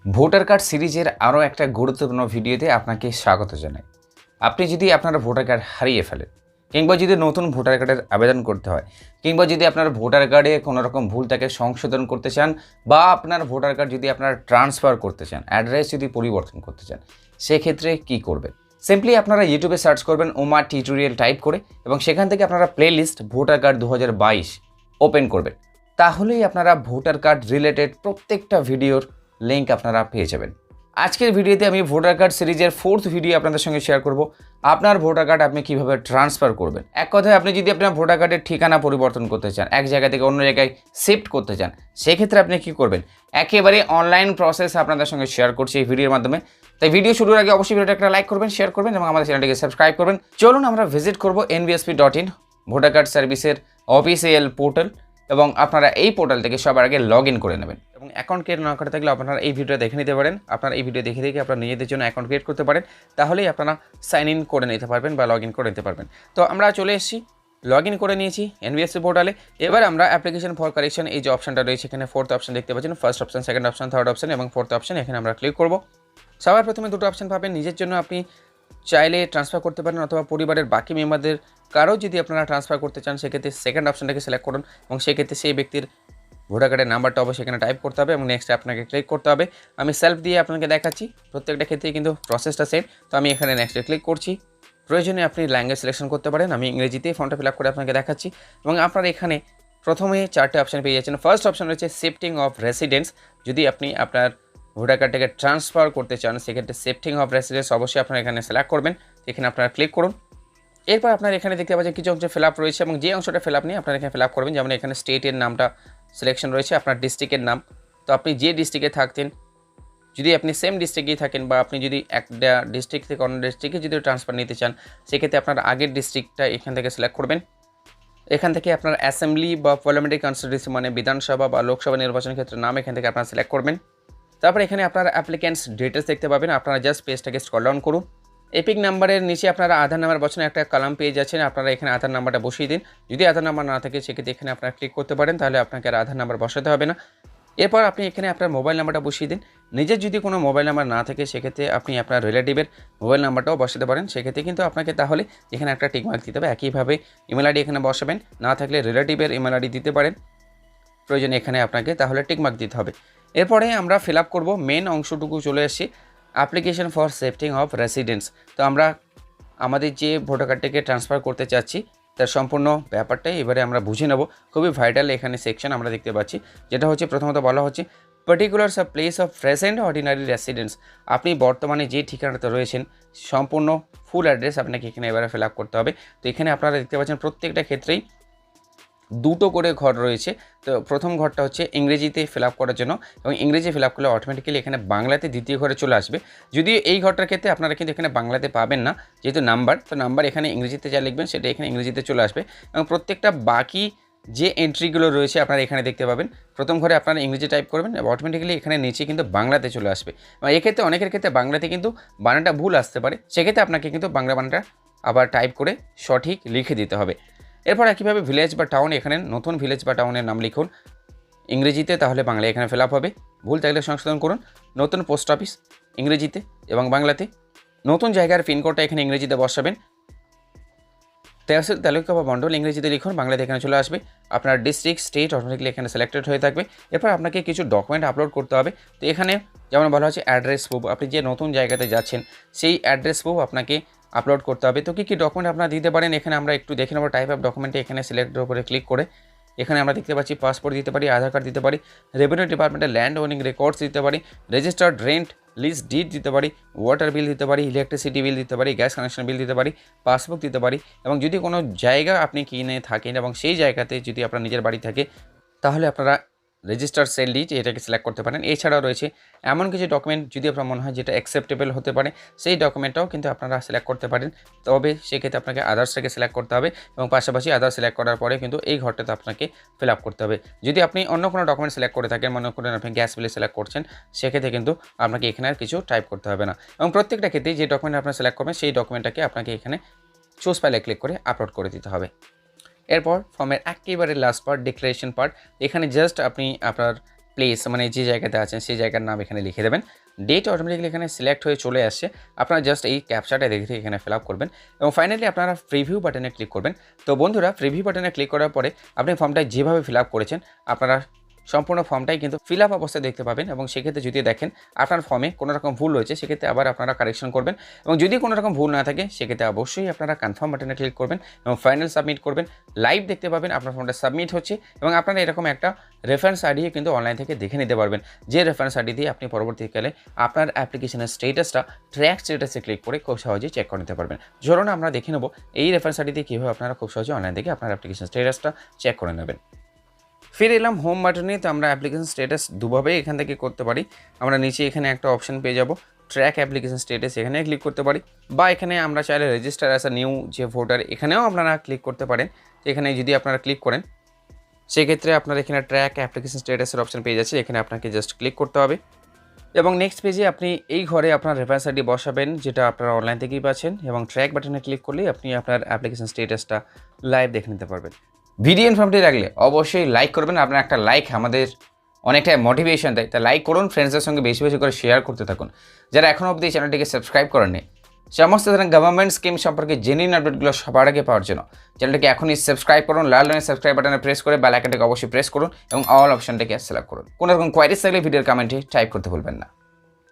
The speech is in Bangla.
ভোটার কার্ড সিরিজের আরও একটা গুরুত্বপূর্ণ ভিডিওতে আপনাকে স্বাগত জানাই। আপনি যদি আপনার ভোটার কার্ড হারিয়ে ফেলেন, কিংবা যদি নতুন ভোটার কার্ডের আবেদন করতে হয়, কিংবা যদি আপনার ভোটার কার্ডে কোনো রকম ভুল থাকে সংশোধন করতে চান, বা আপনার ভোটার কার্ড যদি আপনার ট্রান্সফার করতে চান, অ্যাড্রেস যদি পরিবর্তন করতে চান, সেক্ষেত্রে কী করবেন? সিম্পলি আপনারা ইউটিউবে সার্চ করবেন ওমার টিউটোরিয়াল টাইপ করে, এবং সেখান থেকে আপনারা প্লেলিস্ট ভোটার কার্ড 2022 ওপেন করবেন। তাহলেই আপনারা ভোটার কার্ড রিলেটেড প্রত্যেকটা ভিডিওর লিঙ্ক আপনারা পেয়ে যাবেন। আজকের ভিডিওতে আমি ভোটার কার্ড সিরিজের 4th ভিডিও আপনাদের সঙ্গে শেয়ার করব। আপনার ভোটার কার্ড আপনি কীভাবে ট্রান্সফার করবেন। এক কথায়, আপনি যদি আপনার ভোটার কার্ডের ঠিকানা পরিবর্তন করতে চান, এক জায়গা থেকে অন্য জায়গায় শিফট করতে চান, সেক্ষেত্রে আপনি কী করবেন, একেবারে অনলাইন প্রসেস আপনাদের সঙ্গে শেয়ার করছি এই ভিডিওর মাধ্যমে। তাই ভিডিও শুরুর আগে অবশ্যই ভিডিওটা একটা লাইক করবেন, শেয়ার করবেন এবং আমাদের চ্যানেলটিকে সাবস্ক্রাইব করবেন। চলুন আমরা ভিজিট করব nvsp.in ভোটার কার্ড সার্ভিসের অফিসিয়াল পোর্টাল, এবং আপনারা এই পোর্টাল থেকে সবার আগে লগ ইন করে নেবেন। এবং অ্যাকাউন্ট ক্রিয়েট না করে থাকলে আপনারা এই ভিডিওটা দেখে নিতে পারেন। আপনারা এই ভিডিও দেখে আপনারা নিজেদের জন্য অ্যাকাউন্ট ক্রিয়েট করতে পারেন, তাহলেই আপনারা সাইন ইন করে নিতে পারবেন বা লগ ইন করে নিতে পারবেন। তো আমরা চলে এসেছি, লগ ইন করে নিয়েছি এনভিএসসি পোর্টালে। এবার আমরা অ্যাপ্লিকেশন ফর কারেকশন এই যে অপশনটা রয়েছে, এখানে 4th অপশন দেখতে পাচ্ছেন, first option, second option, third option এবং 4th অপশন। এখানে আমরা ক্লিক করব। সবার প্রথমে দুটো অপশন পাবেন। নিজের জন্য আপনি চাইলে ট্রান্সফার করতে পারেন, অথবা পরিবারের বাকি মেম্বারদের কারো যদি আপনারা ট্রান্সফার করতে চান, সেক্ষেত্রে সেকেন্ড অপশনটাকে সিলেক্ট করুন, এবং সেক্ষেত্রে সেই ব্যক্তির ভোটার কার্ডের নাম্বারটা অবশ্যই এখানে টাইপ করতে হবে এবং নেক্সট আপনাকে ক্লিক করতে হবে। আমি সেলফ দিয়ে আপনাকে দেখাচ্ছি, প্রত্যেকটা ক্ষেত্রেই কিন্তু প্রসেসটা সেম। তো আমি এখানে নেক্সটে ক্লিক করছি। প্রয়োজনে আপনি ল্যাঙ্গুয়েজ সিলেকশন করতে পারেন। আমি ইংরেজিতেই ফর্মটা ফিল আপ করে আপনাকে দেখাচ্ছি। এবং আপনারা এখানে প্রথমে 4টে অপশন পেয়ে যাচ্ছেন। ফার্স্ট অপশন রয়েছে শিফটিং অফ রেসিডেন্স। যদি আপনি আপনার ভোটার কার্ডটাকে ট্রান্সফার করতে চান, সেক্ষেত্রে শিফটিং অফ রেসিডেন্স অবশ্যই আপনারা এখানে সিলেক্ট করবেন। এখানে আপনারা ক্লিক করুন। এরপর আপনারা এখানে দেখতে পাচ্ছেন কিছু অংশ ফিল আপ রয়েছে, এবং যে অংশটা ফিল আপ নিয়ে আপনারা এখানে ফিল আপ করবেন। যেমন এখানে স্টেটের নামটা সিলেকশন রয়েছে, আপনার ডিস্ট্রিক্টের নাম। তো আপনি যে ডিস্ট্রিক্টে থাকতেন, যদি আপনি সেম ডিস্ট্রিক্টেই থাকেন, বা আপনি যদি একটা ডিস্ট্রিক্ট থেকে অন্য ডিস্ট্রিক্টে যদি ট্রান্সফার নিতে চান, সেক্ষেত্রে আপনার আগের ডিস্ট্রিক্টটা এখান থেকে সিলেক্ট করবেন। এখান থেকে আপনার অ্যাসেম্বলি বা পার্লামেন্টারি কনস্টিটিউয়েন্সি মানে বিধানসভা বা লোকসভা নির্বাচন ক্ষেত্রের নাম এখান থেকে আপনারা সিলেক্ট করবেন। তারপর এখানে আপনার অ্যাপ্লিক্যান্টস ডিটেলস দেখতে পাবেন। আপনারা জাস্ট পেজটাকে স্ক্রল ডাউন করুন। এপিক নাম্বারের নিচে আপনারা আধার নাম্বার বসানো একটা কলাম পেয়ে যাচ্ছেন। আপনারা এখানে আধার নাম্বারটা বসিয়ে দিন। যদি আধার নাম্বার না থাকে, সেক্ষেত্রে এখানে আপনারা ক্লিক করতে পারেন, তাহলে আপনাকে আর আধার নাম্বার বসাতে হবে না। এরপর আপনি এখানে আপনার মোবাইল নাম্বারটা বসিয়ে দিন। নিজের যদি কোনো মোবাইল নাম্বার না থাকে, সেক্ষেত্রে আপনি আপনার রিলেটিভের মোবাইল নাম্বারটাও বসাতে পারেন। সেক্ষেত্রে কিন্তু আপনাকে তাহলে এখানে একটা টিকমার্ক দিতে হবে। একইভাবে ইমেল আইডি এখানে বসাবেন, না থাকলে রিলেটিভের ইমেল আইডি দিতে পারেন। প্রয়োজনে এখানে আপনাকে তাহলে টিকমার্ক দিতে হবে। এরপরে আমরা ফিল আপ করবো মেন অংশটুকু, চলে এসেছি application for shifting of residence. তো আমরা আমাদের যে ভোটার কার্ডটাকে ট্রান্সফার করতে চাচ্ছি, তার সম্পূর্ণ ব্যাপারটাই এবারে আমরা বুঝে নেব। খুবই ভাইটাল এখানে সেকশন আমরা দেখতে পাচ্ছি, যেটা হচ্ছে প্রথমত বলা হচ্ছে particulars of place of present ordinary residence. আপনি বর্তমানে যে ঠিকানাতে রয়েছেন, সম্পূর্ণ ফুল অ্যাড্রেস আপনাকে এখানে এবারে ফিল আপ করতে হবে। তো এখানে আপনারা দেখতে পাচ্ছেন প্রত্যেকটা ক্ষেত্রেই দুটো করে ঘর রয়েছে। তো প্রথম ঘরটা হচ্ছে ইংরেজিতে ফিল আপ করার জন্য, এবং ইংরেজি ফিল আপ করলে অটোমেটিক্যালি এখানে বাংলাতে দ্বিতীয় ঘরে চলে আসবে। যদিও এই ঘরটার ক্ষেত্রে আপনারা কিন্তু এখানে বাংলাতে পাবেন না, যেহেতু নাম্বার, তো নাম্বার এখানে ইংরেজিতে যা লিখবেন সেটা এখানে ইংরেজিতে চলে আসবে। এবং প্রত্যেকটা বাকি যে এন্ট্রিগুলো রয়েছে আপনারা এখানে দেখতে পাবেন। প্রথম ঘরে আপনারা ইংরেজি টাইপ করবেন, অটোমেটিক্যালি এখানে নিচে কিন্তু বাংলাতে চলে আসবে। এবং এক্ষেত্রে অনেকের ক্ষেত্রে বাংলাতে কিন্তু বানানটা ভুল আসতে পারে, সেক্ষেত্রে আপনাকে কিন্তু বাংলা বানানটা আবার টাইপ করে সঠিক লিখে দিতে হবে। এরপর একইভাবে ভিলেজ বা টাউন, এখানে নতুন ভিলেজ বা টাউনের নাম লিখুন ইংরেজিতে, তাহলে বাংলা এখানে ফিল আপ হবে। ভুল থাকলে সংশোধন করুন। নতুন পোস্ট অফিস ইংরেজিতে এবং বাংলাতে। নতুন জায়গার পিনকোডটা এখানে ইংরেজিতে বসাবেন। তহসিল তালুকা বা মণ্ডল ইংরেজিতে লিখুন, বাংলাতে এখানে চলে আসবে। আপনার ডিস্ট্রিক্ট স্টেট অটোমেটিক্যালি এখানে সিলেক্টেড হয়ে থাকবে। এরপর আপনাকে কিছু ডকুমেন্ট আপলোড করতে হবে। তো এখানে যেমন বলা হচ্ছে অ্যাড্রেস প্রুফ, আপনি যে নতুন জায়গাতে যাচ্ছেন সেই অ্যাড্রেস প্রুফ আপনাকে আপলোড করতে হবে। তো কী ডকুমেন্ট আপনারা দিতে পারেন, এখানে আমরা একটু দেখে নেব। টাইপ অফ ডকুমেন্টে এখানে সিলেক্টের উপরে ক্লিক করে এখানে আমরা দেখতে পাচ্ছি পাসপোর্ট দিতে পারি, আধার কার্ড দিতে পারি, রেভিনিউ ডিপার্টমেন্টের ল্যান্ড ওনিং রেকর্ডস দিতে পারি, রেজিস্টার্ড রেন্ট লিস্ট ডিড দিতে পারি, ওয়াটার বিল দিতে পারি, ইলেকট্রিসিটি বিল দিতে পারি, গ্যাস কানেকশন বিল দিতে পারি, পাসবুক দিতে পারি। এবং যদি কোনো জায়গা আপনি কিনে থাকেন এবং সেই জায়গাতে যদি আপনার নিজের বাড়ি থাকে, তাহলে আপনারা রেজিস্টার সেল ডিড এটাকে সিলেক্ট করতে পারেন। এছাড়াও রয়েছে এমন কিছু ডকুমেন্ট যদি আপনার মনে হয় যেটা অ্যাকসেপ্টেবল হতে পারে, সেই ডকুমেন্টটাও কিন্তু আপনারা সিলেক্ট করতে পারেন। তবে সেক্ষেত্রে আপনাকে আদার্সটাকে সিলেক্ট করতে হবে, এবং পাশাপাশি আদার্স সিলেক্ট করার পরে কিন্তু এই ঘরটাতে আপনাকে ফিল আপ করতে হবে। যদি আপনি অন্য কোনো ডকুমেন্ট সিলেক্ট করে থাকেন, মনে করেন আপনি গ্যাস বিলে সিলেক্ট করছেন, সেক্ষেত্রে কিন্তু আপনাকে এখানে আর কিছু টাইপ করতে হবে না। এবং প্রত্যেকটা ক্ষেত্রেই যে ডকুমেন্ট আপনার সিলেক্ট করবেন, সেই ডকুমেন্টটাকে আপনাকে এখানে চুজ ফাইলে ক্লিক করে আপলোড করে দিতে হবে। এরপর ফর্মের একেবারে লাস্ট পার্ট ডিক্লারেশন পার্ট, এখানে জাস্ট আপনি আপনার প্লেস মানে যে জায়গাতে আছেন সেই জায়গার নাম এখানে লিখে দেবেন। ডেট অটোমেটিক্যালি এখানে সিলেক্ট হয়ে চলে আসছে। আপনারা জাস্ট এই ক্যাপচাটা দেখে এখানে ফিল আপ করবেন এবং ফাইনালি আপনারা প্রিভিউ বাটনে ক্লিক করবেন। তো বন্ধুরা, প্রিভিউ বাটনে ক্লিক করার পরে আপনি ফর্মটা যেভাবে ফিল আপ করেছেন আপনারা সম্পূর্ণ ফর্মটাই কিন্তু ফিল আপ অবস্থায় দেখতে পাবেন এবং সেক্ষেত্রে যদি দেখেন আপনার ফর্মে কোনো রকম ভুল রয়েছে সেক্ষেত্রে আবার আপনারা কারেকশন করবেন এবং যদি কোনো রকম ভুল না থাকে সেক্ষেত্রে অবশ্যই আপনারা কনফার্ম বাটনে ক্লিক করবেন এবং ফাইনাল সাবমিট করবেন। লাইভ দেখতে পাবেন আপনার ফর্মটা সাবমিট হচ্ছে এবং আপনারা এরকম একটা রেফারেন্স আইডি কিন্তু অনলাইন থেকে দেখে নিতে পারবেন, যে রেফারেন্স আইডি দিয়ে আপনি পরবর্তীকালে আপনার অ্যাপ্লিকেশনের স্টেটাসটা ট্র্যাক স্টেটাসে ক্লিক করে খুব সহজেই চেক করে নিতে পারবেন। চলুন আমরা দেখে নেব এই রেফারেন্স আইডি দিয়ে কীভাবে আপনারা খুব সহজে অনলাইন থেকে আপনার অ্যাপ্লিকেশন স্টেটাসটা চেক করে নেবেন। ফিরে এলাম হোম বাটনে। তো আমরা অ্যাপ্লিকেশন স্টেটাস দুভাবেই এখান থেকে করতে পারি। আমরা নিচে এখানে একটা অপশন পেয়ে যাব ট্র্যাক অ্যাপ্লিকেশন স্টেটাস, এখানে ক্লিক করতে পারি বা এখানে আমরা চাইলে রেজিস্টার অ্যাজ আ নিউ যে ভোটার এখানেও আপনারা ক্লিক করতে পারেন। এখানে যদি আপনারা ক্লিক করেন সেক্ষেত্রে আপনারা এখানে ট্র্যাক অ্যাপ্লিকেশন স্টেটাসের অপশন পেয়ে যাচ্ছে, এখানে আপনাকে জাস্ট ক্লিক করতে হবে এবং নেক্সট পেজে আপনি এই ঘরে আপনার রেফারেন্স আইডি বসাবেন যেটা আপনারা অনলাইন থেকেই পাচ্ছেন এবং ট্র্যাক বাটনে ক্লিক করলেই আপনি আপনার অ্যাপ্লিকেশন স্টেটাসটা লাইভ দেখে নিতে পারবেন। ভিডিও ইনফরমেটিভ লাগলে অবশ্যই লাইক করবেন। আপনার একটা লাইক আমাদের অনেকটাই মোটিভেশন দেয়, তাই লাইক করুন, ফ্রেন্ডসদের সঙ্গে বেশি বেশি করে শেয়ার করতে থাকুন। যারা এখনও অবধি চ্যানেলটিকে সাবস্ক্রাইব করেননি সমস্ত ধরনের গভর্নমেন্ট স্কিম সম্পর্কে জেনুইন আপডেটগুলো সবার আগে পাওয়ার জন্য চ্যানেলটিকে এখনই সাবস্ক্রাইব করুন। লাল রঙের সাবস্ক্রাইব বাটনে প্রেস করে বেল আইকনটাকে অবশ্যই প্রেস করুন এবং অল অপশনটাকে সিলেক্ট করুন। কোনো রকম কোয়ারিজ থাকলে ভিডিওর কমেন্টে টাইপ করতে ভুলবেন না।